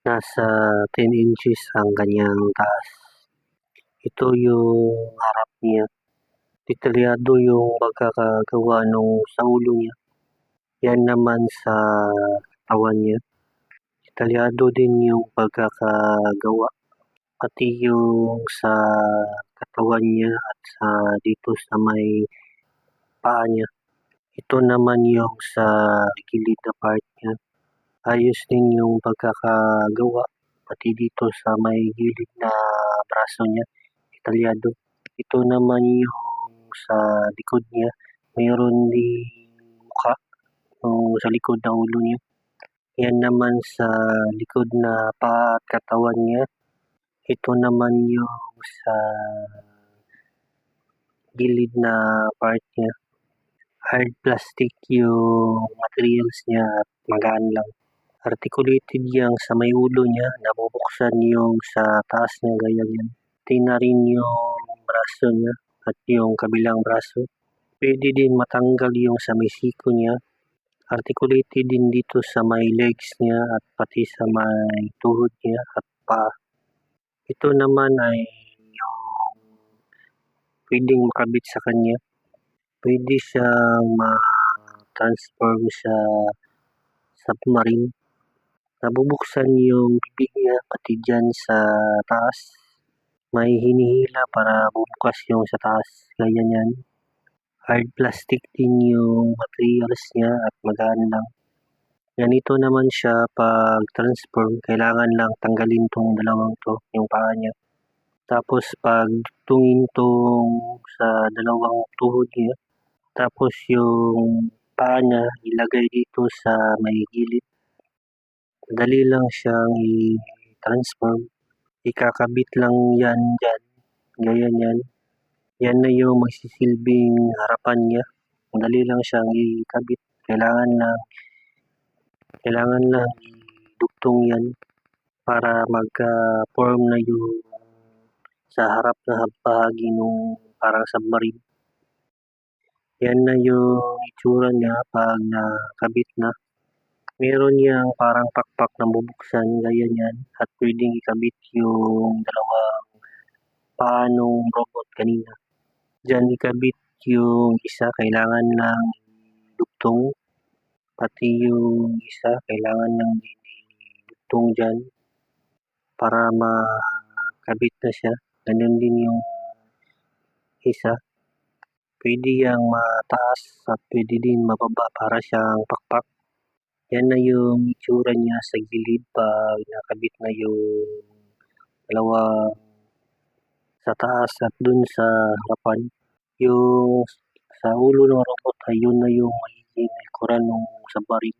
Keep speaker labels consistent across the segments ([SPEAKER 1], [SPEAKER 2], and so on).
[SPEAKER 1] Nasa 10 inches ang kanyang taas. Ito yung harap niya. Detalyado yung pagkakagawa nung sa ulo niya. Yan naman sa katawan niya. Detalyado din yung pagkakagawa. Pati yung sa katawan niya at sa dito sa may paa niya. Ito naman yung sa gilid na part niya. Ayos din yung pagkakagawa. Pati dito sa may gilid na braso niya. Detalyado. Ito naman yung sa likod niya. Mayroon din mukha sa likod ng ulo niya. Yan naman sa likod na paa at katawan niya. Ito naman yung sa gilid na part niya. Hard plastic yung materials niya at magaan lang. Articulated yang sa may ulo niya. Nabubuksan yung sa taas niya ganyan. Tina rin yung braso niya at yung kabilang braso. Pwede din matanggal yung sa may siko niya. Articulated din dito sa may legs niya at pati sa may tuhod niya at paa. Ito naman ay yung pwedeng makabit sa kanya. Pwede siyang ma-transform sa submarine. Nabubuksan yung bibig niya pati dyan sa taas. May hinihila para bubukas yung sa taas. Ganyan yan. Hard plastic din yung materials niya at magaan lang. Ganito naman siya pag transform. Kailangan lang tanggalin tong dalawang to, yung paa niya. Tapos pag tungin tong sa dalawang tuhod niya. Tapos yung paa niya ilagay dito sa may gilid. Madali lang siyang i-transform. Ikakabit lang yan dyan. Ganyan yan. Yan na yung magsisilbing harapan niya. Madali lang siyang ikabit. Kailangan lang idugtong yan para magka-form na yung sa harap na bahagi nung parang submarine. Yan na yung itsura niya pag nakabit na. Meron yang parang pakpak na bubuksan, ganyan yan. At pwedeng ikabit yung dalawang paanong robot kanina. Diyan ikabit yung isa, kailangan lang dugtong. Pati yung isa, kailangan lang dugtong dyan para makabit na siya. Ganyan din yung isa. Pwede yang mataas at pwede din mababa para siyang pakpak. Yan na yung itsura niya sa gilid pag nakabit na yung dalawa sa taas at dun sa harapan. Yung sa ulo ng robot ay yun na yung magiging likuran ng submarine.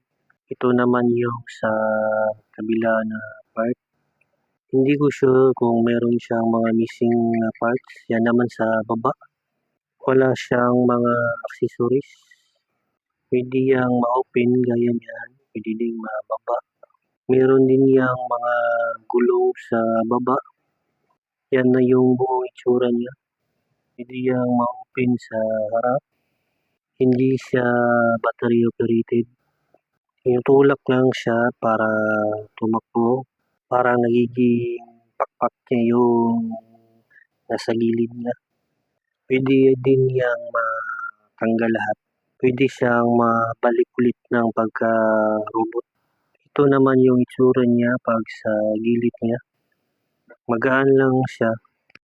[SPEAKER 1] Ito naman yung sa kabila na part. Hindi ko sure kung meron siyang mga missing na parts. Yan naman sa baba. Wala siyang mga accessories. Pwede yang ma-open, ganyan yan. Pwede din mababa. Meron din yang mga gulong sa baba. Yan na yung buong itsura niya. Pwede yang ma-open sa harap. Hindi siya battery operated. Yung tulak lang siya para tumakbo. Para nagiging pakpak niya yung nasa gilid niya. Pwede din yang matanggal lahat. Pwede siyang mabalik ulit ng pagka-robot. Ito naman yung itsura niya pag sa gilid niya. Magaan lang siya.